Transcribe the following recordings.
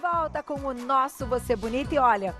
volta com o nosso Você Bonita e olha,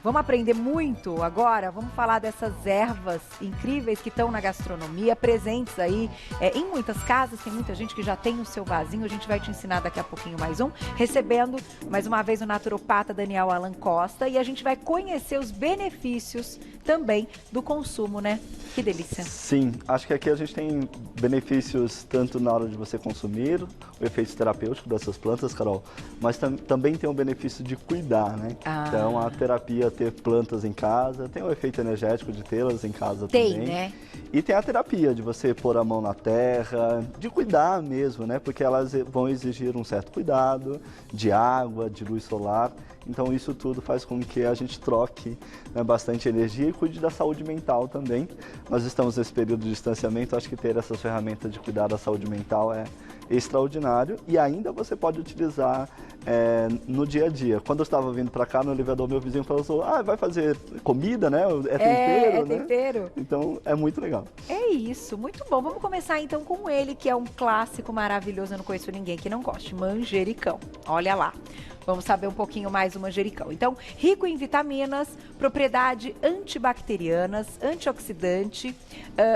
vamos aprender muito agora, vamos falar dessas ervas incríveis que estão na gastronomia, presentes aí em muitas casas, tem muita gente que já tem o seu vasinho, a gente vai te ensinar daqui a pouquinho mais um, recebendo mais uma vez o naturopata Daniel Alan Costa e a gente vai conhecer os benefícios também do consumo, né? Que delícia. Sim, acho que aqui a gente tem benefícios tanto na hora de você consumir, o efeito terapêutico dessas plantas, Carol, mas também tem o benefício de cuidar, né? Então a terapia, ter plantas em casa, tem o efeito energético de tê-las em casa também. Tem, né? E tem a terapia de você pôr a mão na terra, de cuidar mesmo, né? Porque elas vão exigir um certo cuidado, de água, de luz solar. Então isso tudo faz com que a gente troque, né, bastante energia e cuide da saúde mental também. Nós estamos nesse período de distanciamento, acho que ter essas ferramentas de cuidar da saúde mental é extraordinário e ainda você pode utilizar no dia a dia. Quando eu estava vindo para cá no elevador, meu vizinho falou assim, vai fazer comida, né? É tempero, né? Tempero. Então é muito legal. É isso, muito bom. Vamos começar então com ele, que é um clássico maravilhoso, eu não conheço ninguém que não goste, manjericão. Olha lá. Vamos saber um pouquinho mais do manjericão. Então, rico em vitaminas, propriedades antibacterianas, antioxidante,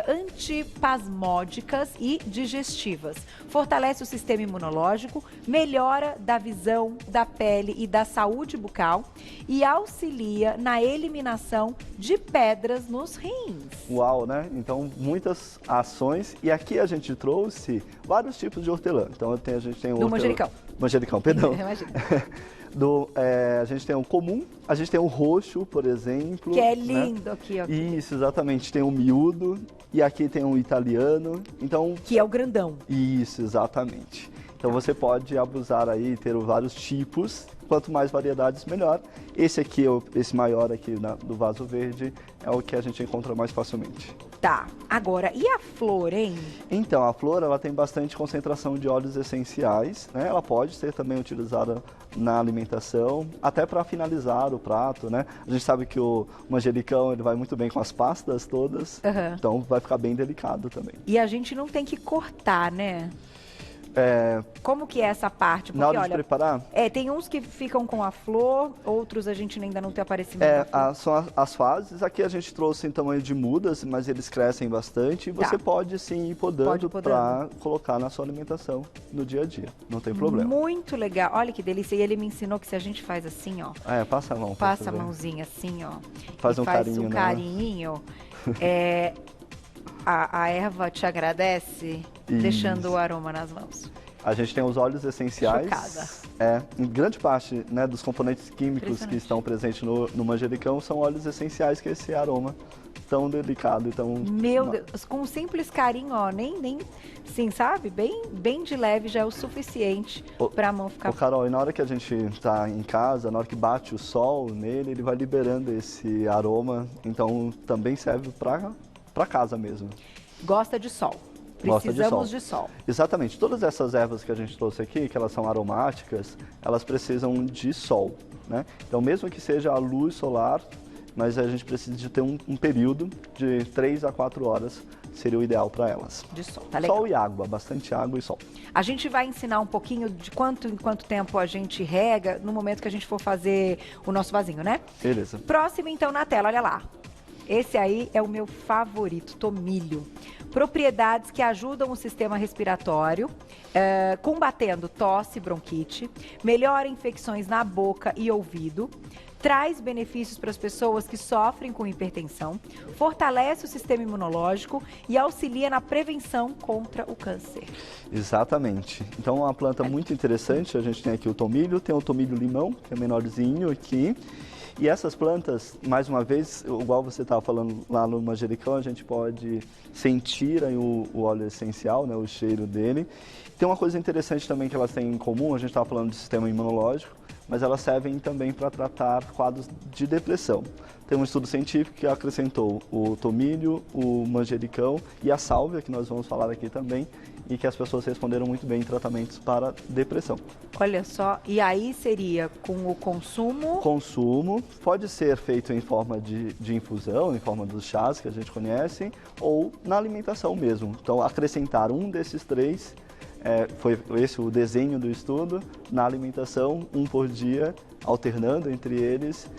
antipasmódicas e digestivas. Fortalece o sistema imunológico, melhora da visão, da pele e da saúde bucal e auxilia na eliminação de pedras nos rins. Uau, né? Então, muitas ações. E aqui a gente trouxe vários tipos de hortelã. Então, a gente tem o do manjericão. Manjericão, perdão. Imagina. A gente tem o comum, a gente tem o roxo, por exemplo. Que é lindo, né? Aqui, ó. Isso, exatamente. Tem o miúdo e aqui tem o italiano. Então, que é o grandão. Isso, exatamente. Então você pode abusar aí, ter vários tipos. Quanto mais variedades, melhor. Esse aqui, esse maior aqui do vaso verde, é o que a gente encontra mais facilmente. Tá, agora, e a flor, hein? Então, a flor, ela tem bastante concentração de óleos essenciais, né? Ela pode ser também utilizada na alimentação, até para finalizar o prato, né? A gente sabe que o manjericão, ele vai muito bem com as pastas todas, então vai ficar bem delicado também. E a gente não tem que cortar, né? Como que é essa parte? Porque, na hora de preparar? Tem uns que ficam com a flor, outros a gente ainda não tem aparecimento da flor. São as fases. Aqui a gente trouxe em tamanho de mudas, mas eles crescem bastante. E você pode sim ir podando para colocar na sua alimentação no dia a dia. Não tem problema. Muito legal. Olha que delícia. E ele me ensinou que se a gente faz assim, ó. Passa a mão. Passa a mãozinha assim, ó. Faz um carinho. A erva te agradece, deixando o aroma nas mãos. A gente tem os óleos essenciais. Chocada. Em grande parte, né, dos componentes químicos que estão presentes no manjericão são óleos essenciais, que é esse aroma tão delicado e tão... Meu Deus, com um simples carinho, ó, nem sim, sabe? Bem de leve já é o suficiente para a mão ficar... Carol, e na hora que a gente tá em casa, na hora que bate o sol nele, ele vai liberando esse aroma, então também serve para casa mesmo. Gosta de sol. Precisamos de sol. Exatamente. Todas essas ervas que a gente trouxe aqui, que elas são aromáticas, elas precisam de sol, né? Então, mesmo que seja a luz solar, mas a gente precisa de ter um período de 3 a 4 horas, seria o ideal para elas. De sol, tá legal. Sol e água, bastante água e sol. A gente vai ensinar um pouquinho de em quanto tempo a gente rega no momento que a gente for fazer o nosso vasinho, né? Beleza. Próximo, então, na tela, olha lá. Esse aí é o meu favorito, tomilho. Propriedades que ajudam o sistema respiratório, combatendo tosse, bronquite, melhora infecções na boca e ouvido, traz benefícios para as pessoas que sofrem com hipertensão, fortalece o sistema imunológico e auxilia na prevenção contra o câncer. Exatamente. Então, uma planta muito interessante, a gente tem aqui o tomilho, tem o tomilho limão, que é menorzinho aqui. E essas plantas, mais uma vez, igual você estava falando lá no manjericão, a gente pode sentir aí o óleo essencial, né, o cheiro dele. Tem uma coisa interessante também que elas têm em comum, a gente estava falando do sistema imunológico, mas elas servem também para tratar quadros de depressão. Tem um estudo científico que acrescentou o tomilho, o manjericão e a sálvia, que nós vamos falar aqui também, e que as pessoas responderam muito bem em tratamentos para depressão. Olha só, e aí seria com o consumo? Consumo, pode ser feito em forma de infusão, em forma dos chás que a gente conhece, ou na alimentação mesmo. Então, acrescentar um desses três foi esse o desenho do estudo, na alimentação, 1 por dia, alternando entre eles,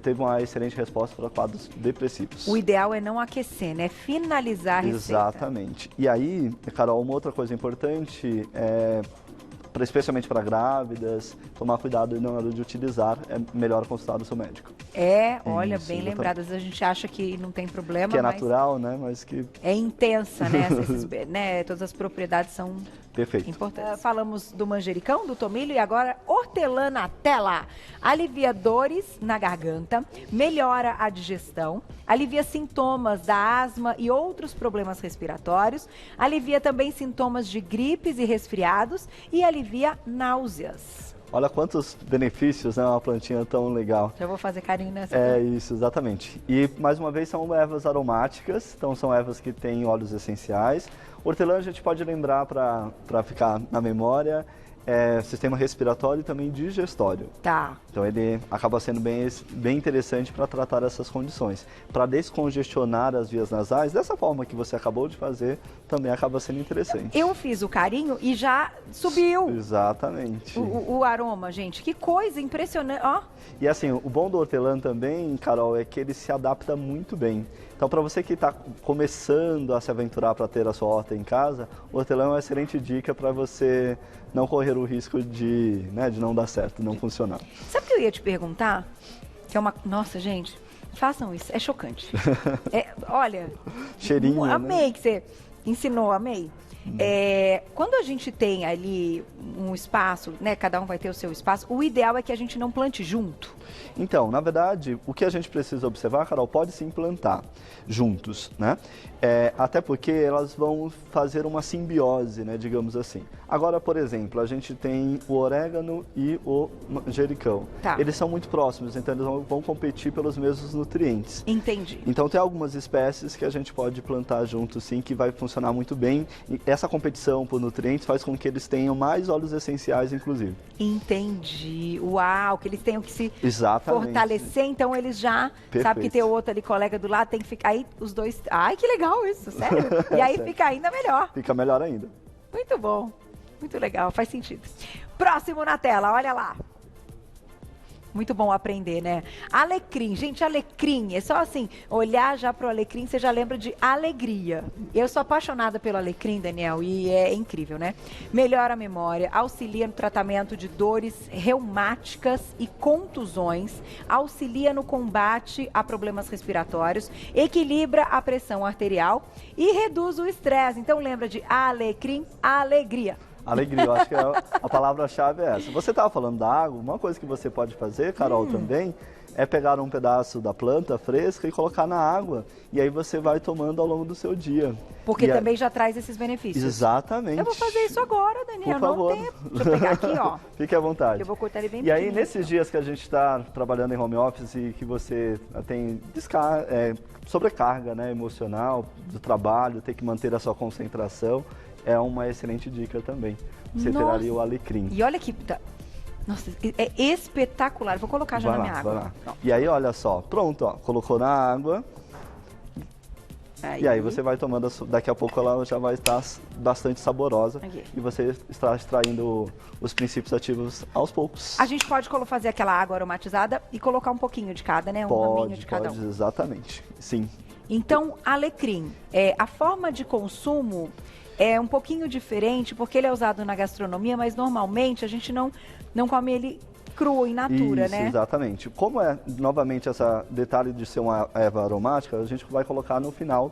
teve uma excelente resposta para quadros depressivos. O ideal é não aquecer, né? Finalizar a receita. Exatamente. E aí, Carol, uma outra coisa importante especialmente para grávidas, tomar cuidado na hora de utilizar, é melhor consultar o seu médico. Olha, isso, bem exatamente. lembrado. Às vezes a gente acha que não tem problema, Que é mas natural, né? Mas que... é intensa, né? Todas as propriedades são Perfeito. importantes. Falamos do manjericão, do tomilho e agora hortelã na tela. Alivia dores na garganta, melhora a digestão, alivia sintomas da asma e outros problemas respiratórios, alivia também sintomas de gripes e resfriados e alivia náuseas. Olha quantos benefícios, né? Uma plantinha tão legal. Já vou fazer carinho nessa. Isso, exatamente. E, mais uma vez, são ervas aromáticas, então são ervas que têm óleos essenciais. Hortelã a gente pode lembrar para ficar na memória, sistema respiratório e também digestório. Tá. Então ele acaba sendo bem interessante para tratar essas condições. Para descongestionar as vias nasais, dessa forma que você acabou de fazer, também acaba sendo interessante. Eu fiz o carinho e já subiu. Exatamente. O aroma, gente. Que coisa impressionante. Ó. E assim, o bom do hortelã também, Carol, é que ele se adapta muito bem. Então, para você que está começando a se aventurar para ter a sua horta em casa, o hortelã é uma excelente dica para você não correr o risco de não dar certo, não funcionar. Sabe o que eu ia te perguntar? Que é uma... Nossa, gente, façam isso. É chocante. Olha... Cheirinho, amei, né? que você ensinou, amei. Quando a gente tem ali um espaço, né, cada um vai ter o seu espaço, o ideal é que a gente não plante junto. Então, na verdade, o que a gente precisa observar, Carol, pode se implantar juntos, né? Até porque elas vão fazer uma simbiose, né, digamos assim. Agora, por exemplo, a gente tem o orégano e o manjericão. Tá. Eles são muito próximos, então eles vão competir pelos mesmos nutrientes. Entendi. Então, tem algumas espécies que a gente pode plantar junto, sim, que vai funcionar muito bem. E essa competição por nutrientes faz com que eles tenham mais óleos essenciais, inclusive. Entendi. Uau, que eles tenham que se Exatamente. fortalecer, então eles já... Sabe que tem o outro ali, colega do lado, tem que ficar aí os dois... Ai, que legal isso, sério. E aí fica ainda melhor. Fica melhor ainda. Muito bom. Muito legal, faz sentido. Próximo na tela, olha lá. Muito bom aprender, né? Alecrim. Gente, alecrim, é só assim, olhar já pro alecrim, você já lembra de alegria. Eu sou apaixonada pelo alecrim, Daniel, e é incrível, né? Melhora a memória, auxilia no tratamento de dores reumáticas e contusões, auxilia no combate a problemas respiratórios, equilibra a pressão arterial e reduz o estresse. Então lembra de alecrim, alegria. Alegria, eu acho que a palavra-chave é essa. Você estava falando da água, uma coisa que você pode fazer, Carol, também, é pegar um pedaço da planta fresca e colocar na água. E aí você vai tomando ao longo do seu dia. Porque também já traz esses benefícios. Exatamente. Eu vou fazer isso agora, Daniel. Por favor. Não tem... Deixa eu pegar aqui, ó. Fique à vontade. Eu vou cortar ele bem E aí, pequenininho. nesses dias que a gente está trabalhando em home office e que você tem sobrecarga, né, emocional do trabalho, tem que manter a sua concentração, é uma excelente dica também. Você ter ali o alecrim. E olha que... Nossa, é espetacular. Vou colocar já na minha água. Vai lá. E aí, olha só. Pronto, ó. Colocou na água. E aí você vai tomando, daqui a pouco ela já vai estar bastante saborosa. Aqui. E você está extraindo os princípios ativos aos poucos. A gente pode fazer aquela água aromatizada e colocar um pouquinho de cada, né? Um raminho de cada um. Exatamente. Sim. Então, alecrim, a forma de consumo é um pouquinho diferente, porque ele é usado na gastronomia, mas normalmente a gente não come ele cru, in natura, Isso, né? Exatamente. Como novamente, esse detalhe de ser uma erva aromática, a gente vai colocar no final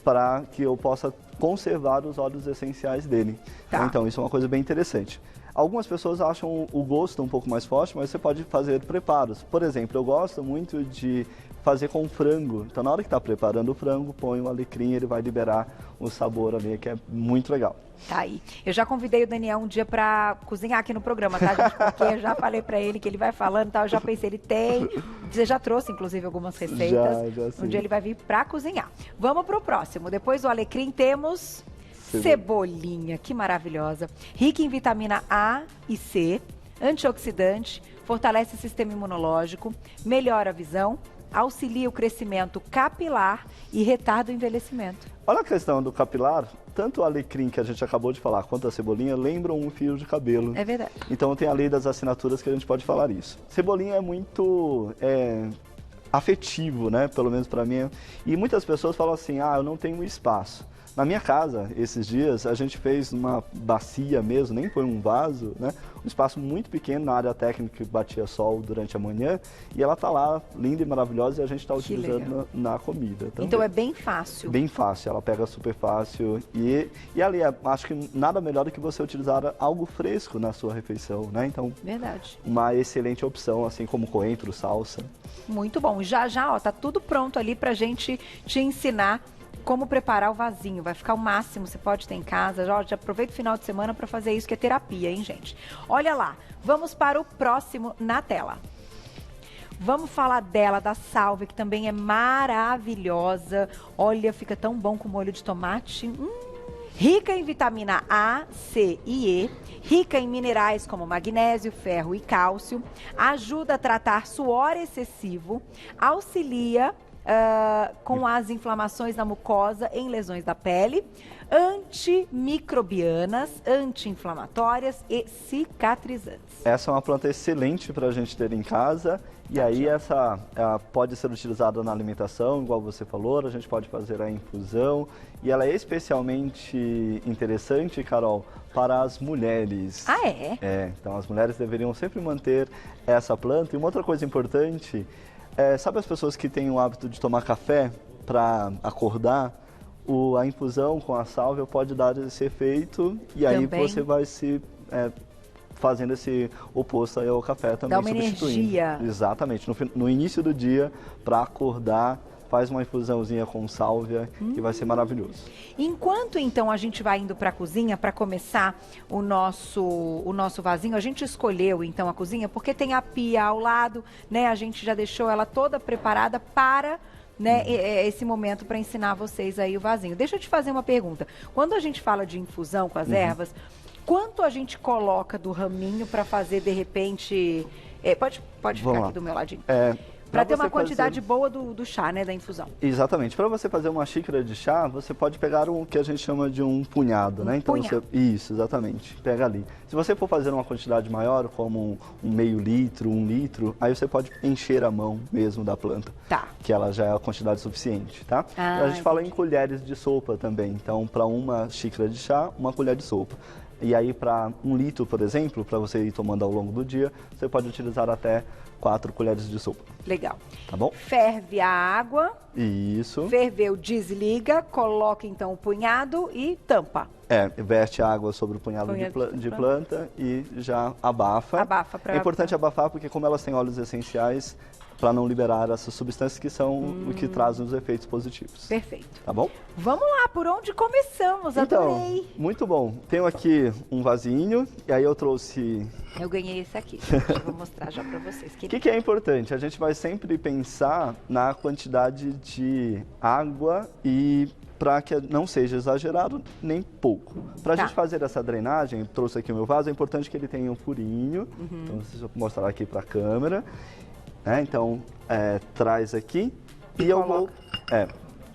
para que eu possa conservar os óleos essenciais dele. Tá. Então, isso é uma coisa bem interessante. Algumas pessoas acham o gosto um pouco mais forte, mas você pode fazer preparos. Por exemplo, eu gosto muito de fazer com frango. Então, na hora que está preparando o frango, põe o alecrim, ele vai liberar o sabor ali, que é muito legal. Tá aí. Eu já convidei o Daniel um dia pra cozinhar aqui no programa, tá, gente? Porque eu já falei pra ele que ele vai falando e tal, eu já pensei, ele tem... Você já trouxe, inclusive, algumas receitas. Já sim. Um dia ele vai vir pra cozinhar. Vamos pro próximo. Depois do alecrim temos... Cebolinha, que maravilhosa. Rica em vitamina A e C, antioxidante, fortalece o sistema imunológico, melhora a visão, auxilia o crescimento capilar e retarda o envelhecimento. Olha a questão do capilar, tanto o alecrim que a gente acabou de falar, quanto a cebolinha, lembram um fio de cabelo. É verdade. Então tem a lei das assinaturas que a gente pode falar isso. Cebolinha é muito afetivo, né? Pelo menos para mim. E muitas pessoas falam assim, eu não tenho espaço. Na minha casa, esses dias, a gente fez uma bacia mesmo, nem foi um vaso, né? Um espaço muito pequeno na área técnica que batia sol durante a manhã. E ela tá lá, linda e maravilhosa, e a gente está utilizando na comida. Então é bem fácil. Bem fácil, ela pega super fácil. E ali, acho que nada melhor do que você utilizar algo fresco na sua refeição, né? Então, verdade. Uma excelente opção, assim como coentro, salsa. Muito bom. Já, ó, tá tudo pronto ali pra gente te ensinar como preparar o vasinho. Vai ficar o máximo, você pode ter em casa. Já aproveita o final de semana para fazer isso, que é terapia, hein, gente? Olha lá, vamos para o próximo na tela. Vamos falar dela, da sálvia, que também é maravilhosa. Olha, fica tão bom com molho de tomate. Rica em vitamina A, C e E, rica em minerais como magnésio, ferro e cálcio, ajuda a tratar suor excessivo, auxilia com as inflamações na mucosa em lesões da pele, antimicrobianas, anti-inflamatórias e cicatrizantes. Essa é uma planta excelente para a gente ter em casa. E aí essa pode ser utilizada na alimentação, igual você falou, a gente pode fazer a infusão. E ela é especialmente interessante, Carol, para as mulheres. Ah, é? Então as mulheres deveriam sempre manter essa planta. E uma outra coisa importante, sabe as pessoas que têm o hábito de tomar café para acordar? A infusão com a sálvia pode dar esse efeito e aí você vai se... fazendo esse oposto aí ao café também, dá uma energia. Exatamente. No início do dia, para acordar, faz uma infusãozinha com sálvia, que vai ser maravilhoso. Enquanto, então, a gente vai indo para a cozinha para começar o nosso vasinho, a gente escolheu, então, a cozinha porque tem a pia ao lado, né? A gente já deixou ela toda preparada para... né, esse momento para ensinar vocês aí o vasinho. Deixa eu te fazer uma pergunta. Quando a gente fala de infusão com as ervas, quanto a gente coloca do raminho para fazer, de repente... pode ficar aqui do meu ladinho. Para ter uma quantidade boa do chá, né, da infusão. Exatamente. Para você fazer uma xícara de chá, você pode pegar o que a gente chama de um punhado, né? Então isso, exatamente. Pega ali. Se você for fazer uma quantidade maior, como um meio litro, 1 litro, aí você pode encher a mão mesmo da planta. Tá. Que ela já é a quantidade suficiente, tá? A gente fala em colheres de sopa também. Então, para uma xícara de chá, 1 colher de sopa. E aí, para 1 litro, por exemplo, para você ir tomando ao longo do dia, você pode utilizar até 4 colheres de sopa. Legal. Tá bom? Ferve a água. Isso. Ferveu, desliga, coloca então o punhado e tampa. Verte a água sobre o punhado de planta e já abafa. Abafa para... É importante abafar porque como elas têm óleos essenciais, para não liberar essas substâncias que são o que trazem os efeitos positivos. Perfeito. Tá bom? Vamos lá, por onde começamos? Adorei. Então, muito bom. Tenho aqui um vasinho e aí eu trouxe... Eu ganhei esse aqui, gente. Eu vou mostrar já para vocês. O que é importante? A gente vai sempre pensar na quantidade de água e para que não seja exagerado nem pouco. Para a gente fazer essa drenagem, trouxe aqui o meu vaso, é importante que ele tenha um furinho. Então, deixa eu mostrar aqui para a câmera. Então, traz aqui e eu vou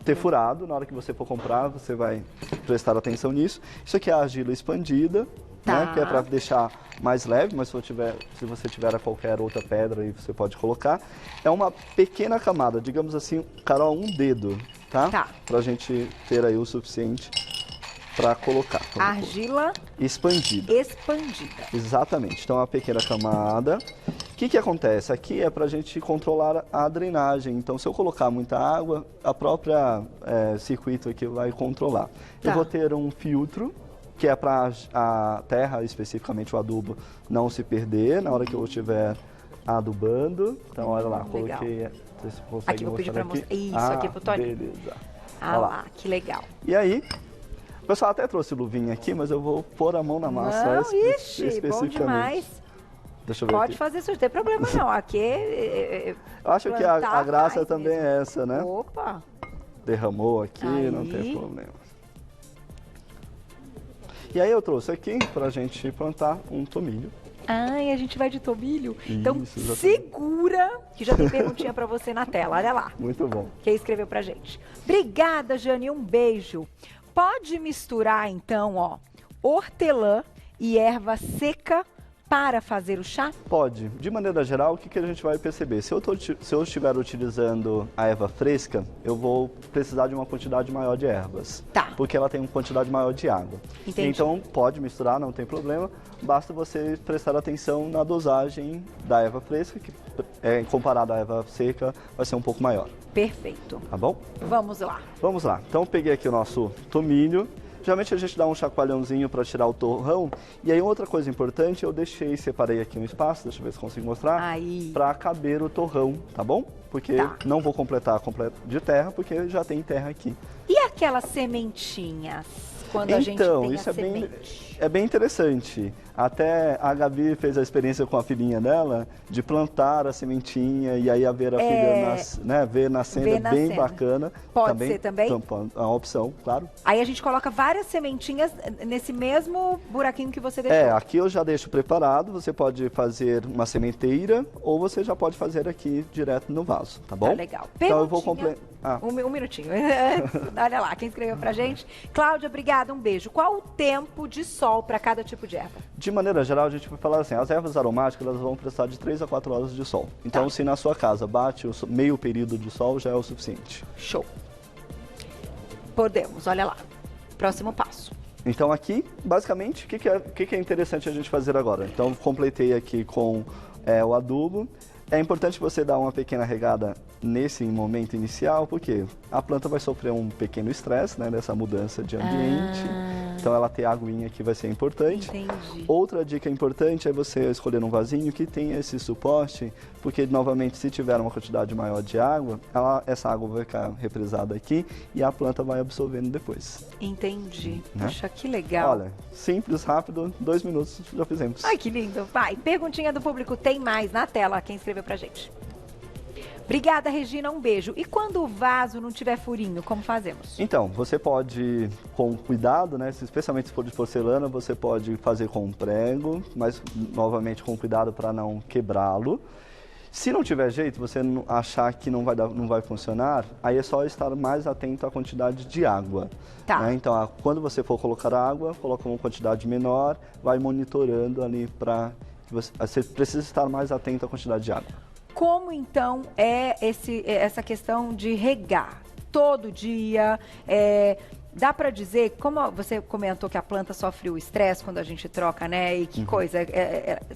ter furado. Na hora que você for comprar, você vai prestar atenção nisso. Isso aqui é a argila expandida, né, que é para deixar mais leve, mas se você tiver qualquer outra pedra aí, você pode colocar. É uma pequena camada, digamos assim, Carol, um dedo, tá? Pra gente ter aí o suficiente para colocar. Argila expandida. Exatamente. Então, uma pequena camada. O que acontece? Aqui é para a gente controlar a drenagem. Então, se eu colocar muita água, a própria circuito aqui vai controlar. Eu vou ter um filtro, que é para a terra, especificamente o adubo, não se perder na hora que eu estiver adubando. Então, olha lá, coloquei... Você consegue aqui, vou pedir para mostrar. Isso, aqui pro Toninho. Beleza. Ah lá, que legal. E aí... O pessoal até trouxe luvinha aqui, mas eu vou pôr a mão na massa. Não, especificamente. Bom demais. Deixa eu ver Pode aqui. fazer isso, não tem problema não. Aqui eu acho que a graça também é essa, né? Opa! Derramou aqui, não tem problema. E aí eu trouxe aqui pra gente plantar um tomilho. Ai, a gente vai de tomilho? Então, Isso, exatamente. segura que já tem perguntinha pra você na tela. Olha lá. Muito bom. Quem escreveu pra gente. Obrigada, Jane. Um beijo. Pode misturar, então, ó, hortelã e erva seca para fazer o chá? Pode. De maneira geral, o que a gente vai perceber? Se eu estiver utilizando a erva fresca, eu vou precisar de uma quantidade maior de ervas. Tá. Porque ela tem uma quantidade maior de água. Entendi. Então, pode misturar, não tem problema. Basta você prestar atenção na dosagem da erva fresca, que comparada à erva seca, vai ser um pouco maior. Perfeito. Tá bom? Vamos lá. Vamos lá. Então, eu peguei aqui o nosso tomilho. Geralmente a gente dá um chacoalhãozinho para tirar o torrão. E aí outra coisa importante, eu separei aqui um espaço, deixa eu ver se consigo mostrar, para caber o torrão, tá bom? Porque não vou completar de terra, porque já tem terra aqui. E aquelas sementinhas? Quando a gente tem isso a semente? é bem interessante. Até a Gabi fez a experiência com a filhinha dela de plantar a sementinha e aí ver a filha ver nascendo, é bem bacana. Pode ser também? É uma opção, claro. Aí a gente coloca várias sementinhas nesse mesmo buraquinho que você deixou. Aqui eu já deixo preparado, você pode fazer uma sementeira ou você já pode fazer aqui direto no vaso, tá bom? Tá legal. Então eu vou completar. Um minutinho. Olha lá, quem escreveu pra gente. Cláudia, obrigada, um beijo. Qual o tempo de sol para cada tipo de erva? De maneira geral, a gente vai falar assim, as ervas aromáticas elas vão precisar de 3 a 4 horas de sol. Então, se na sua casa bate meio período de sol, já é o suficiente. Show. Podemos, olha lá. Próximo passo. Então aqui, basicamente, o que é interessante a gente fazer agora? Então, completei aqui com o adubo. É importante você dar uma pequena regada nesse momento inicial, porque a planta vai sofrer um pequeno estresse, né, nessa mudança de ambiente. Então ela ter aguinha aqui vai ser importante. Entendi. Outra dica importante é você escolher um vasinho que tenha esse suporte, porque novamente se tiver uma quantidade maior de água, essa água vai ficar represada aqui e a planta vai absorvendo depois. Entendi. Né? Puxa, que legal. Olha, simples, rápido, 2 minutos já fizemos. Ai, que lindo. Vai, perguntinha do público, tem mais na tela, quem escreveu pra gente. Obrigada, Regina, um beijo. E quando o vaso não tiver furinho, como fazemos? Então, você pode, com cuidado, né, especialmente se for de porcelana, você pode fazer com um prego, mas novamente com cuidado para não quebrá-lo. Se não tiver jeito, você achar que não vai funcionar, aí é só estar mais atento à quantidade de água. Tá. Né? Então, quando você for colocar água, coloca uma quantidade menor, vai monitorando ali para... Você precisa estar mais atento à quantidade de água. Como, então, é essa questão de regar? Todo dia, dá para dizer, como você comentou que a planta sofre o estresse quando a gente troca, né? E que coisa,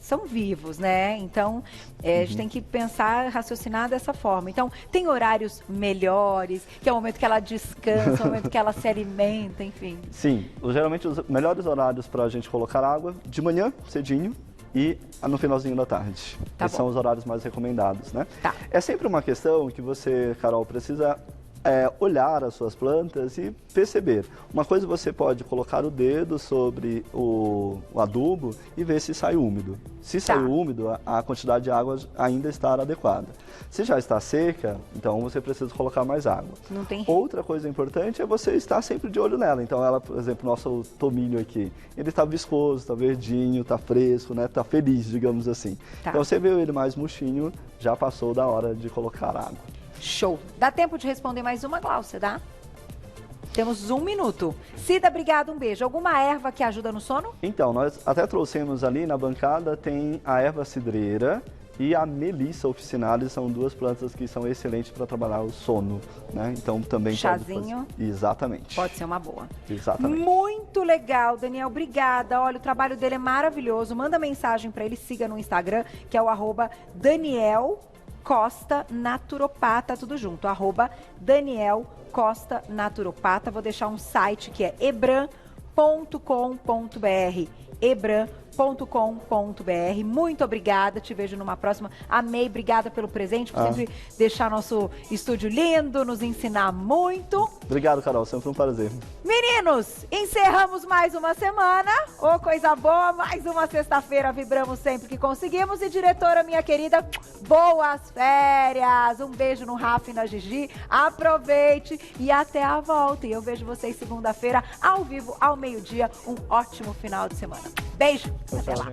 são vivos, né? Então, a gente tem que pensar, raciocinar dessa forma. Então, tem horários melhores, que é o momento que ela descansa, o momento que ela se alimenta, enfim. Sim, geralmente os melhores horários para a gente colocar água, de manhã, cedinho, e no finalzinho da tarde. Esses são os horários mais recomendados, né? Tá. É sempre uma questão que você, Carol, precisa olhar as suas plantas e perceber. Uma coisa você pode colocar o dedo sobre o adubo e ver se sai úmido. Se saiu úmido, a quantidade de água ainda está adequada. Se já está seca, então você precisa colocar mais água. Não tem... Outra coisa importante é você estar sempre de olho nela. Então ela, por exemplo, nosso tomilho aqui, ele está viscoso, está verdinho, está fresco, né? Está feliz, digamos assim. Tá. Então você vê ele mais murchinho, já passou da hora de colocar água. Show. Dá tempo de responder mais uma, Glaucia, dá? Temos 1 minuto. Cida, obrigada, um beijo. Alguma erva que ajuda no sono? Então, nós até trouxemos ali na bancada, tem a erva cidreira e a melissa officinalis, são 2 plantas que são excelentes para trabalhar o sono, né? Então também chazinho. Exatamente. Pode ser uma boa. Exatamente. Muito legal, Daniel, obrigada. Olha, o trabalho dele é maravilhoso. Manda mensagem para ele, siga no Instagram, que é o @Daniel Costa Naturopata, tudo junto, @Daniel Costa Naturopata. Vou deixar um site que é ebram.com.br, ebram.com.br. Muito obrigada, te vejo numa próxima. Amei, obrigada pelo presente, por sempre deixar nosso estúdio lindo, nos ensinar muito. Obrigado, Carol, sempre um prazer. Meninos, encerramos mais uma semana. Ô, coisa boa, mais uma sexta-feira, vibramos sempre que conseguimos. E diretora, minha querida, boas férias. Um beijo no Rafa e na Gigi. Aproveite e até a volta. E eu vejo vocês segunda-feira, ao vivo, ao meio-dia. Um ótimo final de semana. Beijo, até lá.